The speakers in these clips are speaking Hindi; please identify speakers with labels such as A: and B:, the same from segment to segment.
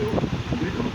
A: देखो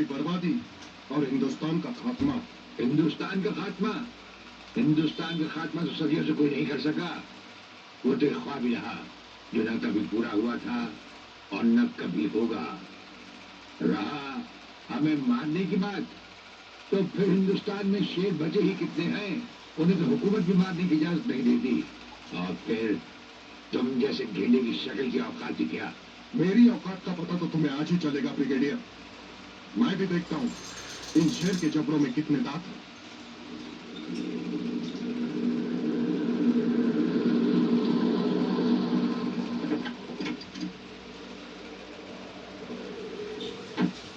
A: बर्बादी और हिंदुस्तान का खात्मा।
B: हिंदुस्तान का खात्मा? हिंदुस्तान का खात्मा तो सदियों से कोई नहीं कर सका। वो तो एक ख्वाब ही रहा जो न कभी पूरा हुआ था और न कभी होगा। रहा हमें मारने की बात, तो फिर हिंदुस्तान में शेर बचे ही कितने हैं? उन्हें तो हुकूमत भी मारने की इजाजत नहीं देती। और फिर तुम जैसे गेंडे की शक्ल की औकात थी क्या?
A: मेरी औकात का पता तो तुम्हें आज ही चलेगा ब्रिगेडियर। मैं भी देखता हूँ इन शेर के जबड़ों में कितने दांत हैं।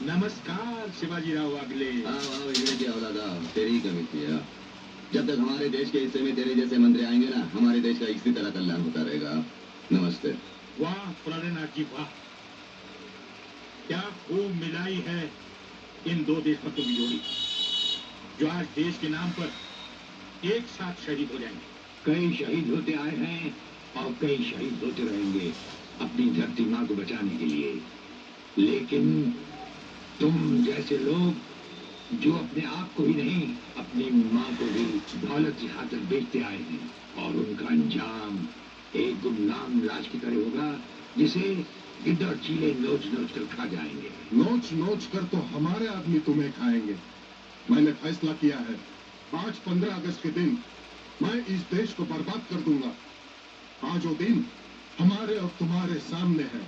C: नमस्कार शिवाजीराव वागले।
D: औलादा, तेरी ही कमी थी यार। जब तक हमारे देश के हिस्से में तेरे जैसे मंत्री आएंगे ना, हमारे देश का इसी तरह कल्याण होता रहेगा। नमस्ते।
C: वाह प्राणनाथ जी वाह, क्या खूब मिलाई है इन दो देशभक्तों की जोड़ी, जो आज देश के नाम पर एक साथ शहीद हो जाएंगे।
B: कई शहीद होते आए हैं और कई शहीद होते रहेंगे अपनी धरती माँ को बचाने के लिए। लेकिन तुम जैसे लोग जो अपने आप को ही नहीं अपनी माँ को भी दौलत की खातिर बेचते आए हैं, और उनका अंजाम एक गुमनाम लाश की तरह होगा जिसे गिद्ध और चीले नोच नोच कर खा जाएंगे।
A: नोच नोच कर तो हमारे आदमी तुम्हें खाएंगे। मैंने फैसला किया है, आज 15 अगस्त के दिन मैं इस देश को बर्बाद कर दूंगा। आज वो दिन हमारे और तुम्हारे सामने है।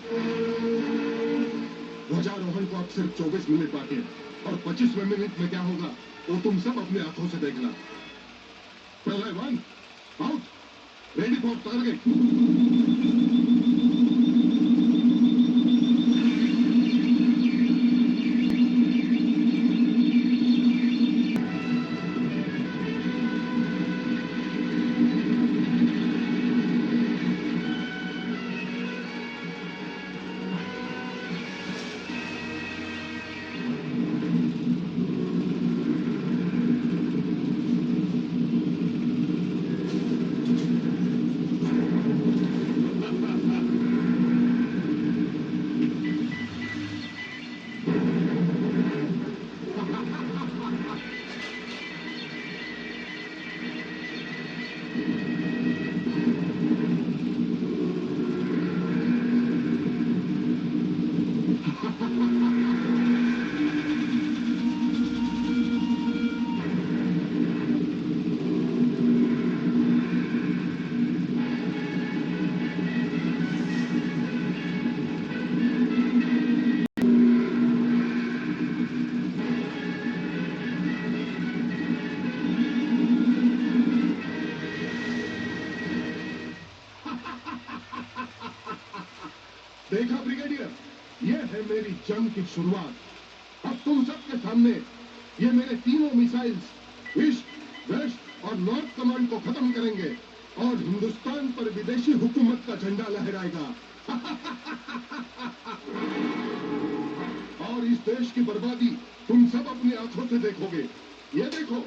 A: ध्वजारोहण को अब सिर्फ 24 मिनट बाकी है, और 25वें मिनट में क्या होगा वो तुम सब अपने आंखों से देखना। प्रलय one out, ready for target. देखा ब्रिगेडियर, ये है मेरी जंग की शुरुआत। अब तुम सबके सामने ये मेरे तीनों मिसाइल्स ईस्ट, वेस्ट और नॉर्थ कमांड को खत्म करेंगे और हिंदुस्तान पर विदेशी हुकूमत का झंडा लहराएगा। और इस देश की बर्बादी तुम सब अपनी आंखों से देखोगे। ये देखो,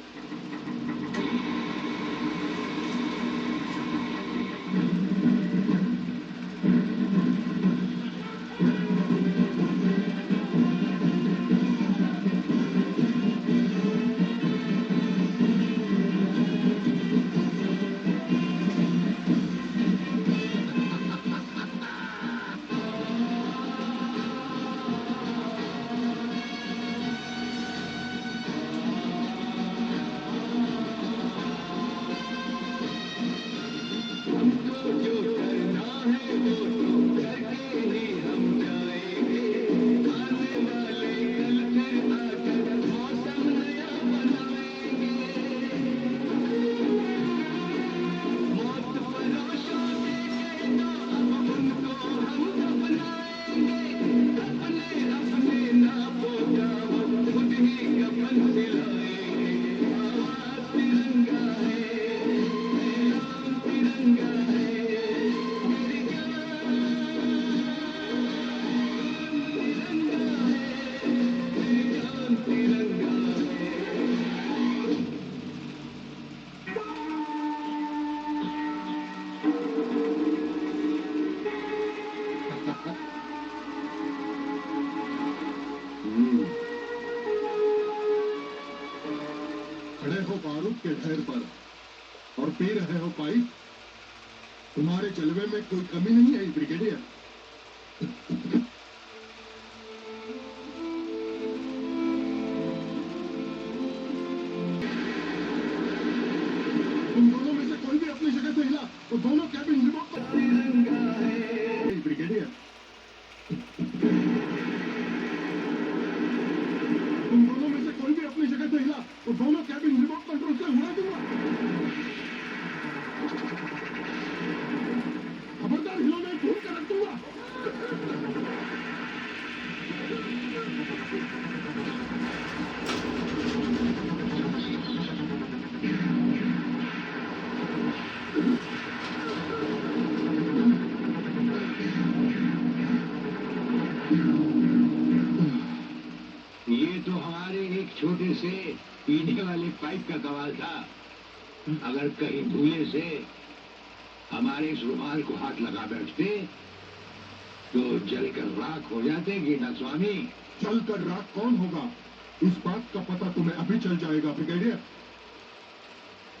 A: खड़े हो बारूद के ढेर पर और पी रहे हो पाइप। तुम्हारे जलवे में कोई कमी नहीं आई ब्रिगेडियर। तुम दोनों में से कोई भी अपनी जगह से हिला तो दोनों कैबिन रिमोट पर ब्रिगेडियर। तुम दोनों में से कोई भी अपनी जगह से हिला तो दोनों कैबिन रिमोट कंट्रोल से उड़ा दूंगा। खबरदार हिलोने में ढूंढ कर रख दूंगा।
B: ये तो हमारे एक छोटे से पीने वाले पाइप का कमाल था। अगर कहीं भूले से हमारे इस रुमाल को हाथ लगा बैठते तो जलकर राख हो जाते गीता स्वामी।
A: चलकर रात कौन होगा, इस बात का पता तुम्हें अभी चल जाएगा ब्रिगेडियर।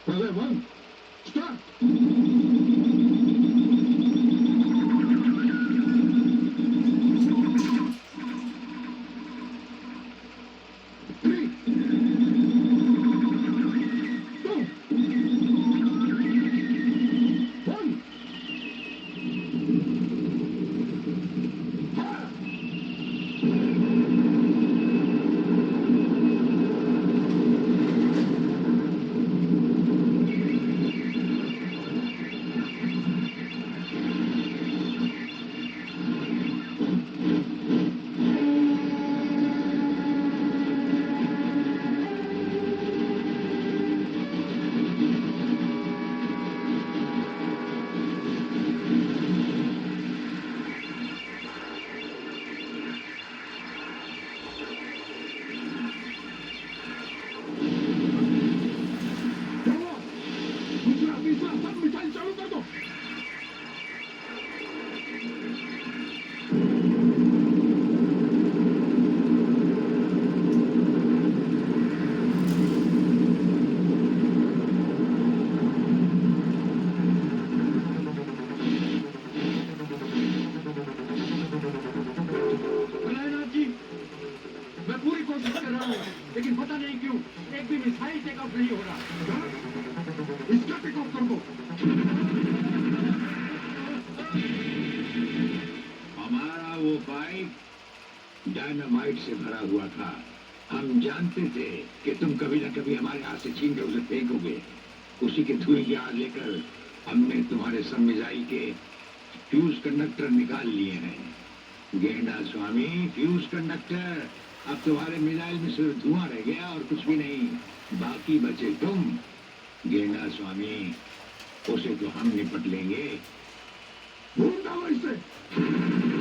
A: पहले वन स्टार्ट।
C: लेकिन पता नहीं क्यों एक भी मिसाइल टेक ऑफ नहीं हो रहा।
A: इसका टेक ऑफ कर दो।
B: हमारा वो पाइप डायनामाइट से भरा हुआ था। हम जानते थे कि तुम कभी न कभी हमारे हाथ से छीन के उसे फेंकोगे। उसी के धुएं की आग लेकर हमने तुम्हारे सब मिसाइल के फ्यूज कंडक्टर निकाल लिए हैं। गेंडा स्वामी, फ्यूज कंडक्टर, अब तुम्हारे मिसाइल में सिर्फ धुआं रह गया और कुछ भी नहीं। बाकी बचे तुम। गेंडा स्वामी, उसे तो हम निपट लेंगे।
A: भूल जाओ इसे।